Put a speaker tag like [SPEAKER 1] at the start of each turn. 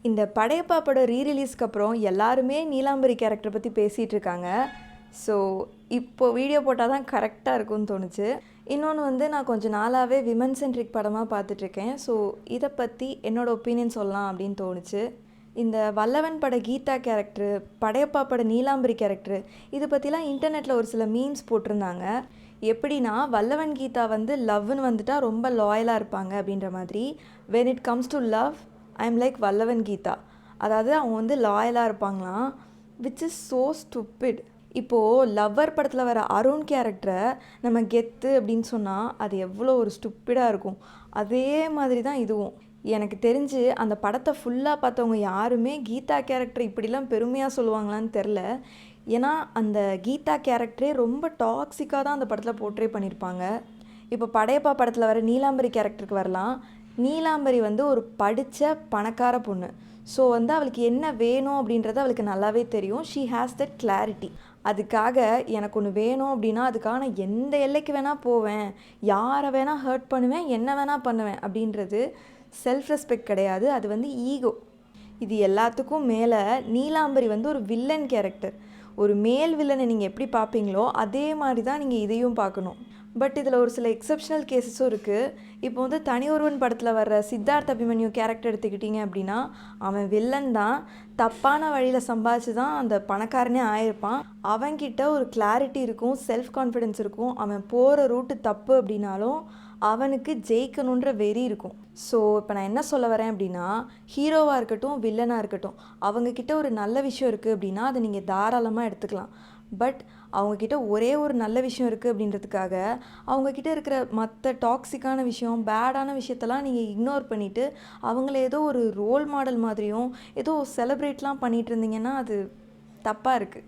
[SPEAKER 1] இந்த படையப்பா படம் ரீரிலீஸ்க்கு அப்புறம் எல்லாருமே நீலாம்பரி கேரக்டரை பற்றி பேசிகிட்டு இருக்காங்க. ஸோ இப்போது வீடியோ போட்டால் தான் கரெக்டாக இருக்கும்னு தோணுச்சு. இன்னொன்று வந்து நான் கொஞ்சம் நாளாகவே விமன் சென்ட்ரிக் படமாக பார்த்துட்ருக்கேன். ஸோ இதை பற்றி என்னோடய ஒப்பீனியன் சொல்லலாம் அப்படின்னு தோணுச்சு. இந்த வல்லவன் பட கீதா கேரக்டரு, படையப்பா பட நீலாம்பரி கேரக்டரு, இது பற்றிலாம் இன்டர்நெட்டில் ஒரு சில மீம்ஸ் போட்டிருந்தாங்க. எப்படின்னா வல்லவன் கீதா வந்து லவ்னு வந்துட்டால் ரொம்ப லாயலாக இருப்பாங்க அப்படின்ற மாதிரி. When it comes to love I am like Vallavan Geetha. அதாவது அவங்க வந்து லாயலாக இருப்பாங்களாம், விச் இஸ் ஸோ ஸ்டூப்பிட். இப்போது லவ்வர் படத்தில் வர அருண் கேரக்டரை நம்ம கெத்து அப்படின்னு சொன்னால் அது எவ்வளோ ஒரு ஸ்டூப்பிடாக இருக்கும். அதே மாதிரி தான் இதுவும். எனக்கு தெரிஞ்சு அந்த படத்தை ஃபுல்லாக பார்த்தவங்க யாருமே கீதா கேரக்டர் இப்படிலாம் பெருமையாக சொல்லுவாங்களான்னு தெரில. ஏன்னா அந்த கீதா கேரக்டரே ரொம்ப டாக்ஸிக்காக தான் அந்த படத்தில் போர்ட்ரே பண்ணியிருப்பாங்க. இப்போ படையப்பா படத்தில் வர நீலாம்பரி கேரக்டருக்கு வரலாம். நீலாம்பரி வந்து ஒரு படித்த பணக்கார பொண்ணு. ஸோ வந்து அவளுக்கு என்ன வேணும் அப்படின்றது அவளுக்கு நல்லாவே தெரியும். She has that clarity. அதுக்காக எனக்கு ஒன்று வேணும் அப்படின்னா அதுக்காக நான் எந்த எல்லைக்கு வேணால் போவேன், யாரை வேணால் ஹர்ட் பண்ணுவேன், என்ன வேணால் பண்ணுவேன் அப்படின்றது செல்ஃப் ரெஸ்பெக்ட் கிடையாது, அது வந்து ஈகோ. இது எல்லாத்துக்கும் மேலே நீலாம்பரி வந்து ஒரு வில்லன் கேரக்டர். ஒரு மேல் வில்லனை நீங்கள் எப்படி பார்ப்பீங்களோ அதே மாதிரி தான் நீங்கள் இதையும் பார்க்கணும். பட் இதில் ஒரு சில எக்ஸப்ஷனல் கேஸஸும் இருக்குது. இப்போ வந்து தனி ஒருவன் படத்தில் வர்ற சித்தார்த் அபிமன்யு கேரக்டர் எடுத்துக்கிட்டிங்க அப்படின்னா அவன் வில்லன் தான், தப்பான வழியில் சம்பாதிச்சு தான் அந்த பணக்காரனே ஆயிருப்பான். அவன்கிட்ட ஒரு கிளாரிட்டி இருக்கும், செல்ஃப் கான்ஃபிடென்ஸ் இருக்கும். அவன் போகிற ரூட்டு தப்பு அப்படின்னாலும் அவனுக்கு ஜெயிக்கணுன்ற வெறி இருக்கும். ஸோ இப்போ நான் என்ன சொல்ல வரேன் அப்படின்னா, ஹீரோவாக இருக்கட்டும் வில்லனாக இருக்கட்டும், அவங்கக்கிட்ட ஒரு நல்ல விஷயம் இருக்குது அப்படின்னா அதை நீங்கள் தாராளமாக எடுத்துக்கலாம். பட் அவங்கக்கிட்ட ஒரே ஒரு நல்ல விஷயம் இருக்குது அப்படின்றதுக்காக அவங்கக்கிட்ட இருக்கிற மற்ற டாக்ஸிக்கான விஷயம், பேடான விஷயத்தெல்லாம் நீங்கள் இக்னோர் பண்ணிவிட்டு அவங்கள ஏதோ ஒரு ரோல் மாடல் மாதிரியும் ஏதோ செலிப்ரேட்லாம் பண்ணிகிட்டு இருந்தீங்கன்னா அது தப்பாக இருக்குது.